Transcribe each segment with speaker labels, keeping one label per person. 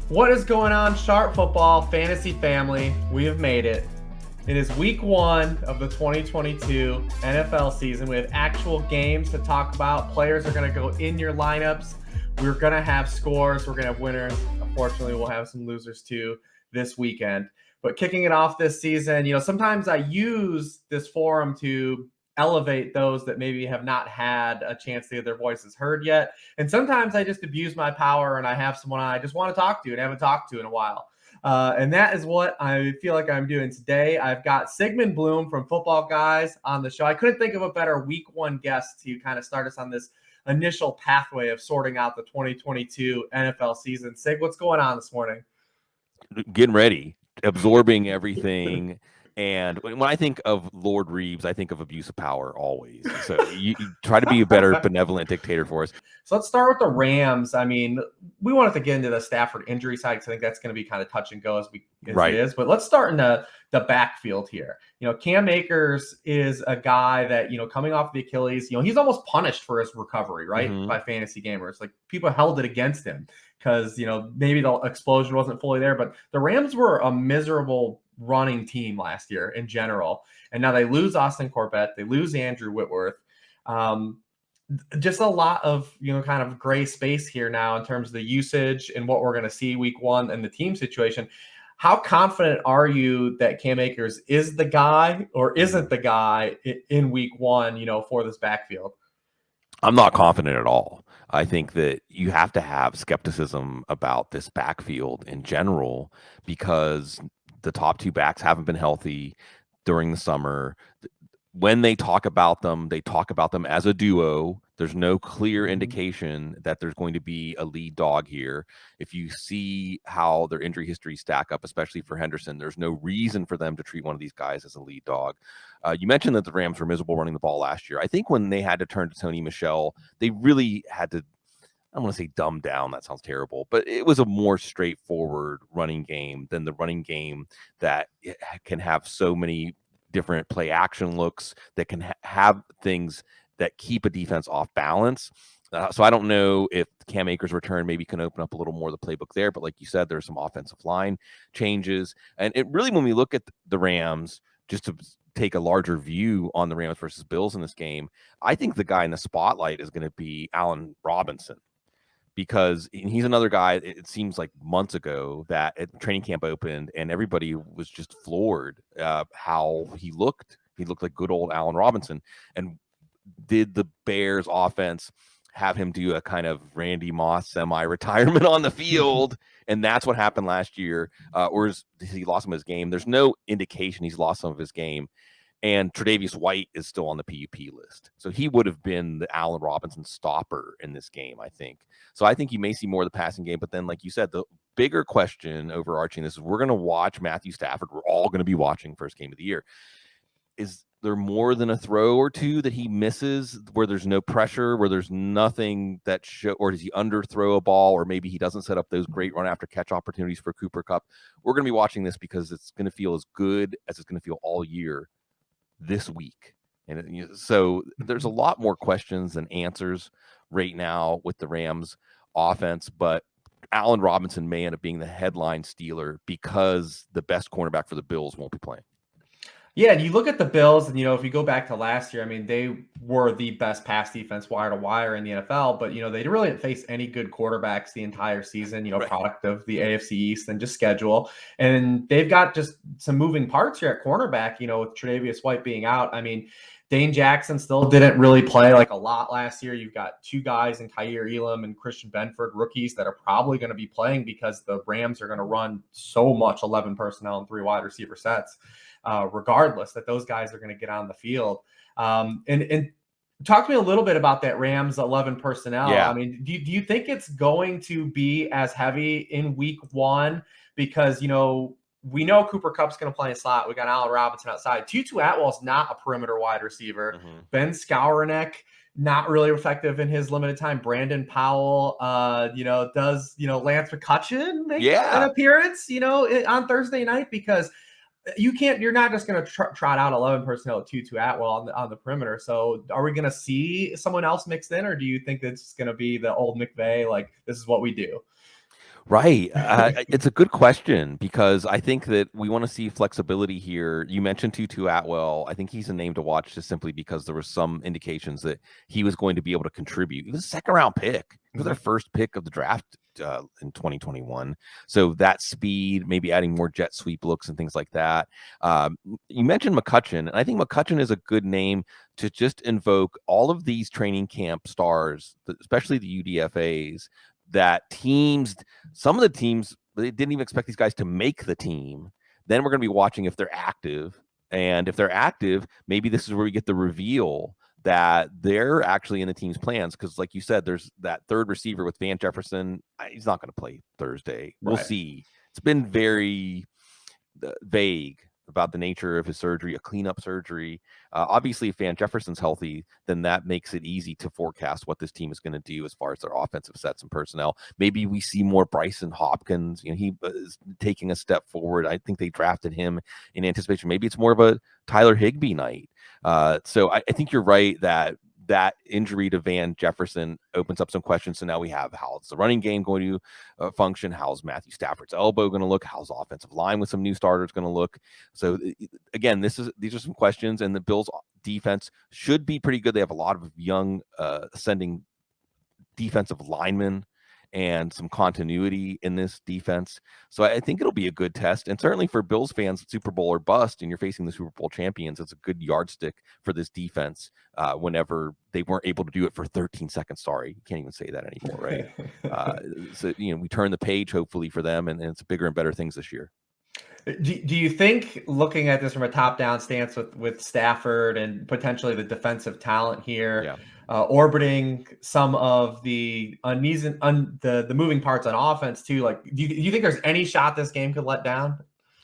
Speaker 1: What is going on, Sharp Football Fantasy Family? We have made it. It is week one of the 2022 NFL season. We have actual games to talk about. Players are going to go in your lineups. We're going to have scores. We're going to have winners. Unfortunately, we'll have some losers too this weekend. But kicking it off this season, sometimes I use this forum to elevate those that maybe have not had a chance to get their voices heard yet. And sometimes I just abuse my power and I have someone I just want to talk to and haven't talked to in a while. And that is what I feel like I'm doing today. I've got Sigmund Bloom from Football Guys on the show. I couldn't think of a better week one guest to kind of start us on this initial pathway of sorting out the 2022 NFL season. Sig, what's going on this morning?
Speaker 2: Getting ready, absorbing everything. And when I think of Lord Reeves, I think of abuse of power always. So you try to be a better benevolent dictator for us.
Speaker 1: So let's start with the Rams. I mean, we wanted to get into the Stafford injury side because I think that's going to be kind of touch and go as it is. But let's start in the backfield here. Cam Akers is a guy that, coming off the Achilles, he's almost punished for his recovery, right?
Speaker 2: Mm-hmm.
Speaker 1: By fantasy gamers. Like, people held it against him because, maybe the explosion wasn't fully there. But the Rams were a miserable running team last year in general. And now they lose Austin Corbett. They lose Andrew Whitworth. Just a lot of, kind of gray space here now in terms of the usage and what we're going to see week one and the team situation. How confident are you that Cam Akers is the guy or isn't the guy in week one, for this backfield?
Speaker 2: I'm not confident at all. I think that you have to have skepticism about this backfield in general because the top two backs haven't been healthy during the summer. When they talk about them as a duo. There's no clear indication that there's going to be a lead dog here. If you see how their injury history stack up, especially for Henderson, there's no reason for them to treat one of these guys as a lead dog. You mentioned that the Rams were miserable running the ball last year. I think when they had to turn to Tony Michel, they really had to, I don't want to say dumb down, that sounds terrible, but it was a more straightforward running game than the running game that can have so many different play action looks that can have things that keep a defense off balance. So I don't know if Cam Akers' return maybe can open up a little more of the playbook there. But like you said, there's some offensive line changes. And it really, when we look at the Rams, just to take a larger view on the Rams versus Bills in this game, I think the guy in the spotlight is going to be Allen Robinson. Because he's another guy, it seems like months ago that training camp opened and everybody was just floored how he looked. He looked like good old Allen Robinson. And did the Bears offense have him do a kind of Randy Moss semi-retirement on the field? And that's what happened last year. Or has he lost some of his game? There's no indication he's lost some of his game. And Tre'Davious White is still on the PUP list. So he would have been the Allen Robinson stopper in this game, I think. So I think you may see more of the passing game. But then, like you said, the bigger question overarching this is we're going to watch Matthew Stafford. We're all going to be watching first game of the year. Is there more than a throw or two that he misses where there's no pressure, where there's nothing that or does he underthrow a ball, or maybe he doesn't set up those great run after catch opportunities for Cooper Kupp? We're going to be watching this because it's going to feel as good as it's going to feel all year this week. And so there's a lot more questions than answers right now with the Rams offense, but Allen Robinson may end up being the headline stealer because the best cornerback for the Bills won't be playing.
Speaker 1: Yeah, and you look at the Bills, and, if you go back to last year, I mean, they were the best pass defense wire to wire in the NFL, but, they really didn't face any good quarterbacks the entire season, right. Product of the AFC East and just schedule. And they've got just some moving parts here at cornerback, with Tre'Davious White being out. I mean, Dane Jackson still didn't really play like a lot last year. You've got two guys in Kaiir Elam and Christian Benford, rookies, that are probably going to be playing because the Rams are going to run so much 11 personnel and 3 wide receiver sets. Regardless, that those guys are going to get on the field. And talk to me a little bit about that Rams 11 personnel. Yeah. I mean, do you think it's going to be as heavy in week one? Because, we know Cooper Kupp's going to play in slot. We got Allen Robinson outside. Tutu Atwell's not a perimeter wide receiver. Mm-hmm. Ben Skowronek, not really effective in his limited time. Brandon Powell, does, Lance McCutcheon make an appearance, on Thursday night? Because you're not just going to trot out 11 personnel with Tutu Atwell on the perimeter. So are we going to see someone else mixed in, or do you think that's going to be the old McVay, like, this is what we do?
Speaker 2: Right. It's a good question because I think that we want to see flexibility here. You mentioned Tutu Atwell. I think he's a name to watch just simply because there were some indications that he was going to be able to contribute. He was a second round pick. He was their first pick of the draft in 2021. So that speed, maybe adding more jet sweep looks and things like that. You mentioned McCutcheon, and I think McCutcheon is a good name to just invoke all of these training camp stars, especially the UDFAs, that teams, some of the teams, they didn't even expect these guys to make the team. Then we're going to be watching if they're active. And if they're active, maybe this is where we get the reveal that they're actually in the team's plans. Because, like you said, there's that third receiver with Van Jefferson. He's not going to play Thursday. We'll see. It's been very vague about the nature of his surgery, a cleanup surgery. Obviously, if Van Jefferson's healthy, then that makes it easy to forecast what this team is going to do as far as their offensive sets and personnel. Maybe we see more Bryson Hopkins. He is taking a step forward. I think they drafted him in anticipation. Maybe it's more of a Tyler Higbee night. So I think you're right that injury to Van Jefferson opens up some questions. So now we have, how's the running game going to function? How's Matthew Stafford's elbow going to look? How's the offensive line with some new starters going to look? So again, these are some questions, and the Bills defense should be pretty good. They have a lot of young ascending defensive linemen and some continuity in this defense. So I think it'll be a good test. And certainly for Bills fans, Super Bowl or bust, and you're facing the Super Bowl champions, it's a good yardstick for this defense whenever they weren't able to do it for 13 seconds. Sorry, you can't even say that anymore, right? So, we turn the page, hopefully, for them, and it's bigger and better things this year.
Speaker 1: Do you think, looking at this from a top-down stance with Stafford and potentially the defensive talent here, orbiting some of the the moving parts on offense too, like do you think there's any shot this game could let down?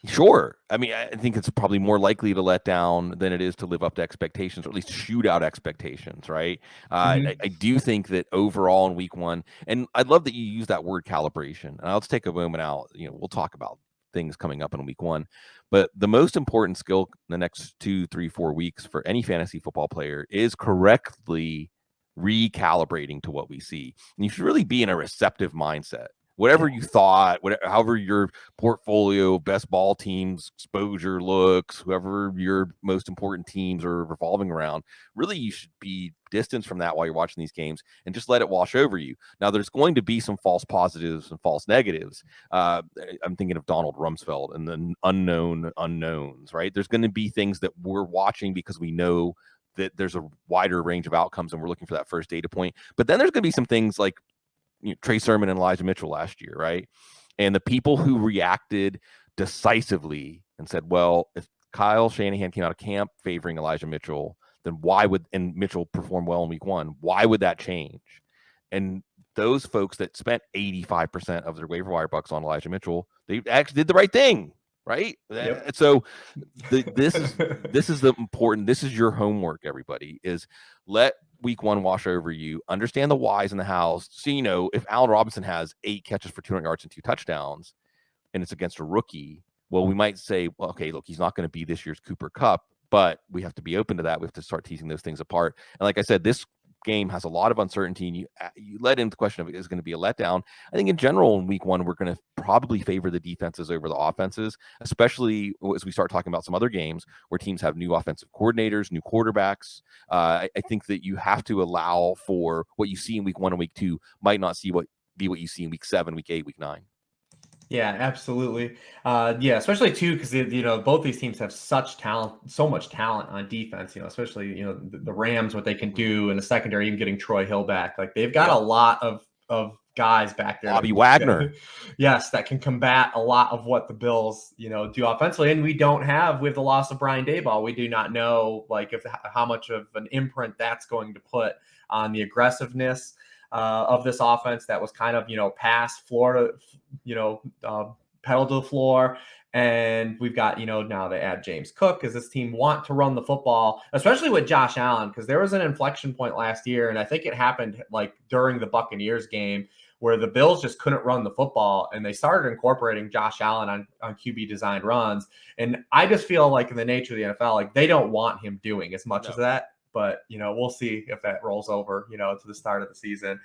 Speaker 2: Sure. I mean, I think it's probably more likely to let down than it is to live up to expectations, or at least shoot out expectations, right? I do think that overall in week one, and I'd love that you use that word calibration. And let's take a moment out. We'll talk about things coming up in week one, but the most important skill in the next 2, 3, 4 weeks for any fantasy football player is correctly recalibrating to what we see. And you should really be in a receptive mindset. Whatever you thought, however your portfolio, best ball teams, exposure looks, whoever your most important teams are revolving around, really you should be distanced from that while you're watching these games and just let it wash over you. Now, there's going to be some false positives and false negatives. I'm thinking of Donald Rumsfeld and the unknown unknowns, right? There's going to be things that we're watching because we know that there's a wider range of outcomes and we're looking for that first data point. But then there's going to be some things like Trey Sermon and Elijah Mitchell last year, right? And the people who reacted decisively and said, well, if Kyle Shanahan came out of camp favoring Elijah Mitchell, then why would, and Mitchell perform well in week one, why would that change? And those folks that spent 85% of their waiver wire bucks on Elijah Mitchell, they actually did the right thing, right? Yep. So this is the important, this is your homework, everybody, is let week one wash over you, understand the whys and the hows. So, if Allen Robinson has 8 catches for 200 yards and 2 touchdowns, and it's against a rookie, well, we might say, well, okay, look, he's not going to be this year's Cooper Kupp, but we have to be open to that. We have to start teasing those things apart. And like I said, this game has a lot of uncertainty, and you let in the question of, is going to be a letdown. I think in general in week one, we're going to probably favor the defenses over the offenses, especially as we start talking about some other games where teams have new offensive coordinators, new quarterbacks. I think that you have to allow for what you see in week one and week two might not be what you see in week 7, week 8, week 9.
Speaker 1: Yeah, absolutely. Especially too, because both these teams have such talent, so much talent on defense. Especially the Rams, what they can do in the secondary, even getting Troy Hill back. Like they've got a lot of guys back there.
Speaker 2: Bobby Wagner,
Speaker 1: yes, that can combat a lot of what the Bills do offensively. And we have the loss of Brian Daboll. We do not know how much of an imprint that's going to put on the aggressiveness of this offense that was kind of past Florida, pedal to the floor. And we've got now they add James Cook, because this team want to run the football, especially with Josh Allen, because there was an inflection point last year, and I think it happened during the Buccaneers game where the Bills just couldn't run the football, and they started incorporating Josh Allen on QB designed runs. And I just feel like in the nature of the NFL, they don't want him doing as much as that. But, we'll see if that rolls over, to the start of the season.